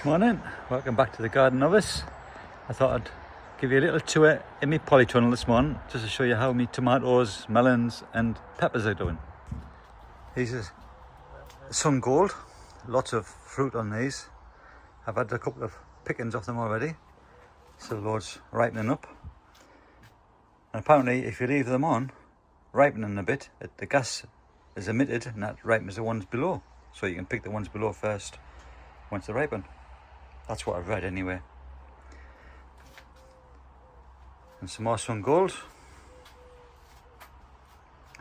Morning, welcome back to the Garden Novice. I thought I'd give you a little tour in my polytunnel this morning just to show you how my tomatoes, melons and peppers are doing. These are sun gold, lots of fruit on these. I've had a couple of pickings off them already, still loads ripening up. And apparently if you leave them on, ripening a bit, the gas is emitted and that ripens the ones below. So you can pick the ones below first once they're ripened. That's what I've read anyway. And some more sun gold.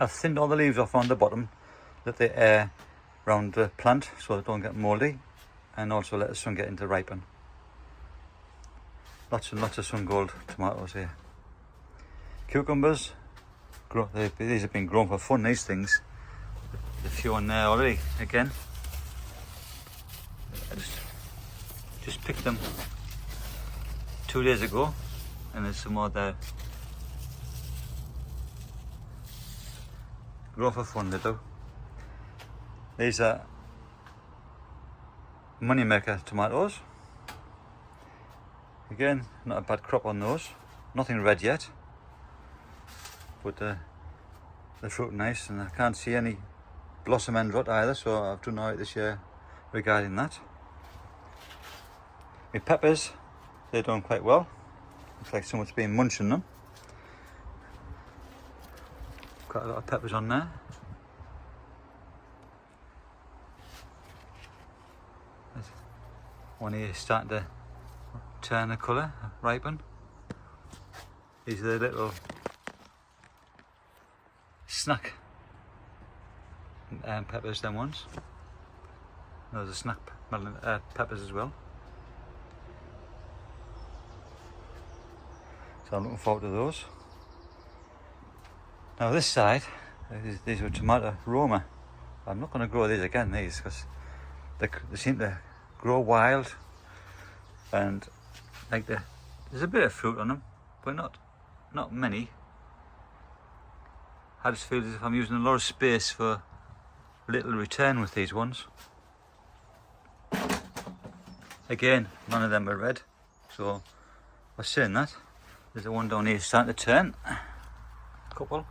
I've thinned all the leaves off on the bottom, let the air around the plant so they don't get mouldy, and also let the sun get into ripen. Lots and lots of sun gold tomatoes here. Cucumbers, these have been grown for fun, these things. There's a few on there already, again. I just picked them 2 days ago, and there's some more there. Grow for fun, they do. These are Moneymaker tomatoes. Again, not a bad crop on those. Nothing red yet, but the fruit nice, and I can't see any blossom end rot either, so I've done alright this year regarding that. My peppers, they're doing quite well. Looks like someone's been munching them. Quite a lot of peppers on there. There's one here starting to turn the colour, ripen. These are the little snack peppers, them ones. Those are snack peppers as well. So I'm looking forward to those. Now this side, these were tomato Roma. I'm not going to grow these again, because they seem to grow wild, and like there's a bit of fruit on them, but not many. I just feel as if I'm using a lot of space for little return with these ones. Again, none of them are red, so I was saying that. There's a one down here starting to turn, a couple,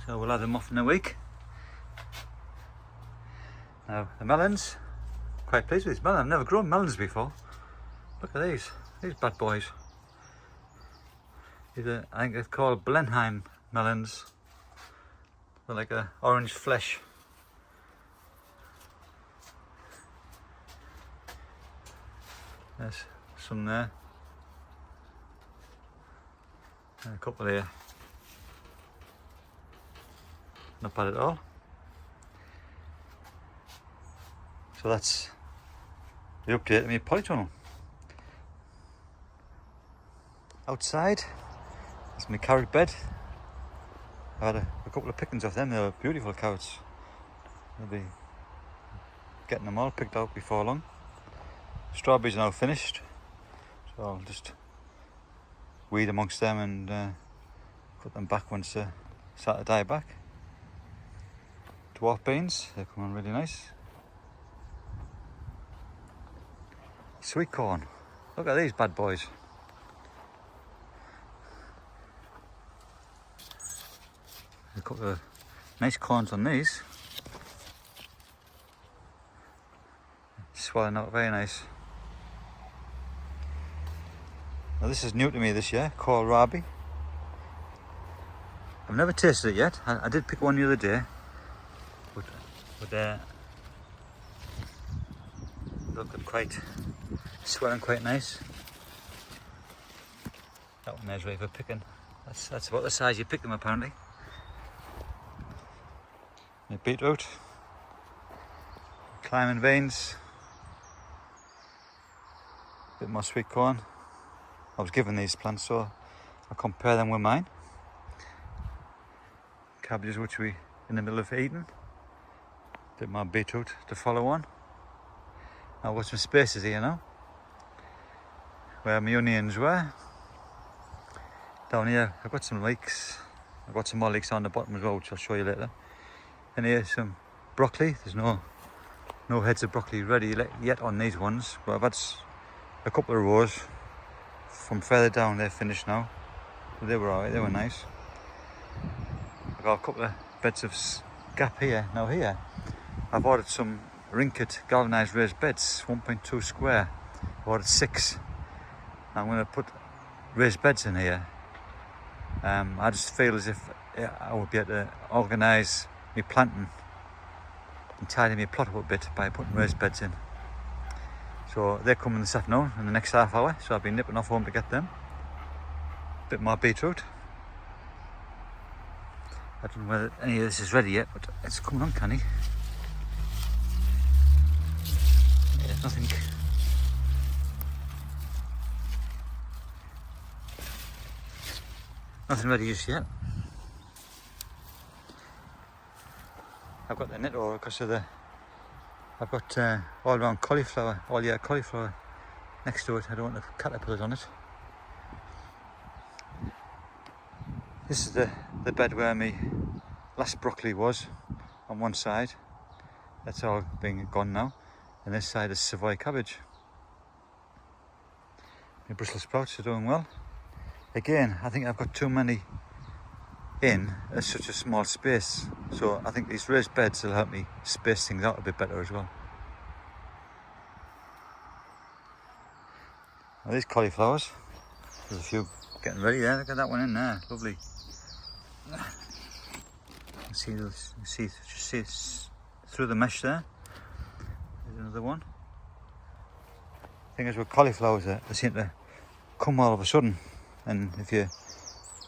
so we'll have them off in a week. Now the melons, quite pleased with these melons. I've never grown melons before. Look at these bad boys. These are, I think they're called Blenheim melons. They're like a orange flesh. There's some there. And a couple here. Not bad at all. So that's the update of my polytunnel. Outside, it's my carrot bed. I had a couple of pickings of them. They were beautiful carrots. I'll be getting them all picked out before long. Strawberries are now finished, so I'll just weed amongst them and put them back once they start to die back. Dwarf beans, they're coming really nice. Sweet corn, look at these bad boys. A couple of nice corns on these. Swelling out very nice. Now this is new to me this year, kohlrabi. I've never tasted it yet. I did pick one the other day, but looked quite swelling, quite nice. That one there's ready for picking. That's about the size you pick them apparently. The beetroot, climbing beans, a bit more sweet corn. I was given these plants, so I'll compare them with mine. Cabbages, which we in the middle of eating. A bit more beetroot to follow on. I've got some spaces here now, where my onions were. Down here, I've got some leeks. I've got some more leeks on the bottom as well, which I'll show you later. And here's some broccoli. There's no No heads of broccoli ready yet on these ones, but I've had a couple of rows from further down. They're finished now. But they were alright, they were nice. I've got a couple of beds of gap here. Now here, I've ordered some Rinket galvanised raised beds, 1.2 square. I've ordered 6. I'm going to put raised beds in here. I just feel as if I would be able to organise my planting and tidy my plot up a bit by putting raised beds in. So they're coming this afternoon in the next half hour, so I'll be nipping off home to get them. A bit more beetroot. I don't know whether any of this is ready yet, but it's coming on canny. Yeah, nothing. Nothing ready just yet. I've got the net over because of I've got all around cauliflower, all year cauliflower next to it. I don't want the caterpillars on it. This is the bed where my last broccoli was on one side. That's all being gone now. And this side is Savoy cabbage. My Brussels sprouts are doing well. Again, I think I've got too many in such a small space, so I think these raised beds will help me space things out a bit better as well. Now these cauliflowers, there's a few getting ready there. Look at that one in there, lovely. See through the mesh there. There's another one. The thing is with cauliflowers, they seem to come all of a sudden, and if you're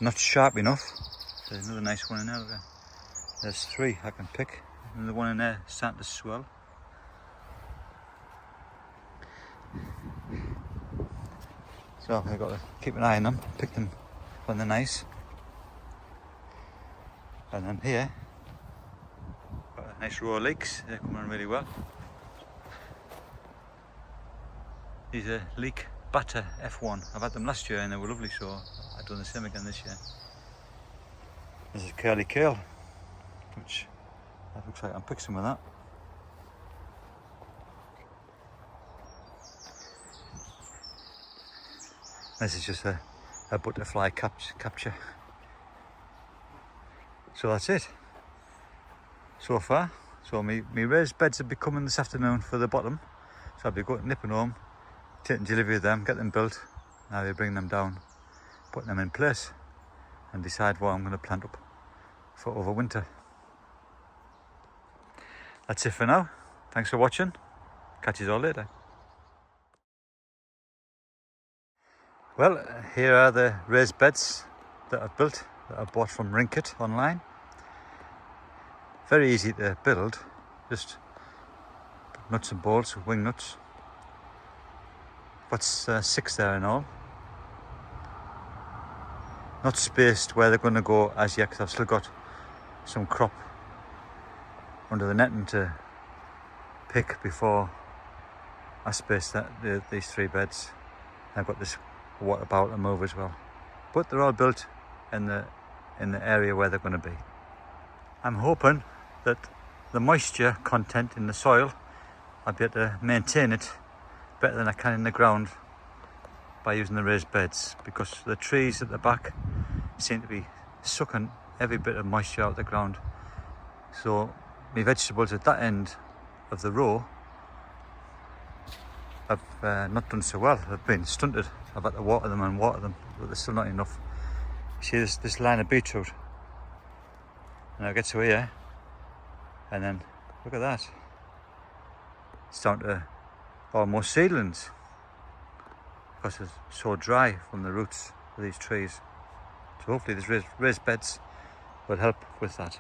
not sharp enough. There's another nice one in there. Look at, there's 3 I can pick. And the one in there is starting to swell. So I've got to keep an eye on them, pick them when they're nice. And then here, got a nice row of leeks. They're coming really well. These are leek batter F1. I've had them last year and they were lovely, so I've done the same again this year. This is curly kale, which that looks like I'm picking some of that. This is just a butterfly capture. So that's it so far. So my raised beds will be coming this afternoon for the bottom. So I'll be nipping home, taking delivery of them, get them built. Now they bring them down, putting them in place, and decide what I'm going to plant up for over winter. That's it for now. Thanks for watching. Catch you all later. Well, here are the raised beds that I've built, that I bought from Rinket online. Very easy to build, just nuts and bolts, wing nuts. What's 6 there in all. Not spaced where they're going to go as yet, because I've still got some crop under the netting to pick before I space these 3 beds. I've got this water bowl to move as well, but they're all built in the area where they're going to be. I'm hoping that the moisture content in the soil, I'll be able to maintain it better than I can in the ground by using the raised beds, because the trees at the back seem to be sucking every bit of moisture out of the ground. So my vegetables at that end of the row have not done so well. They've been stunted. I've had to water them, but there's still not enough. See this line of beetroot, and I'll get to here, and then look at that. It's down to almost seedlings because it's so dry from the roots of these trees. So hopefully these raised beds will help with that.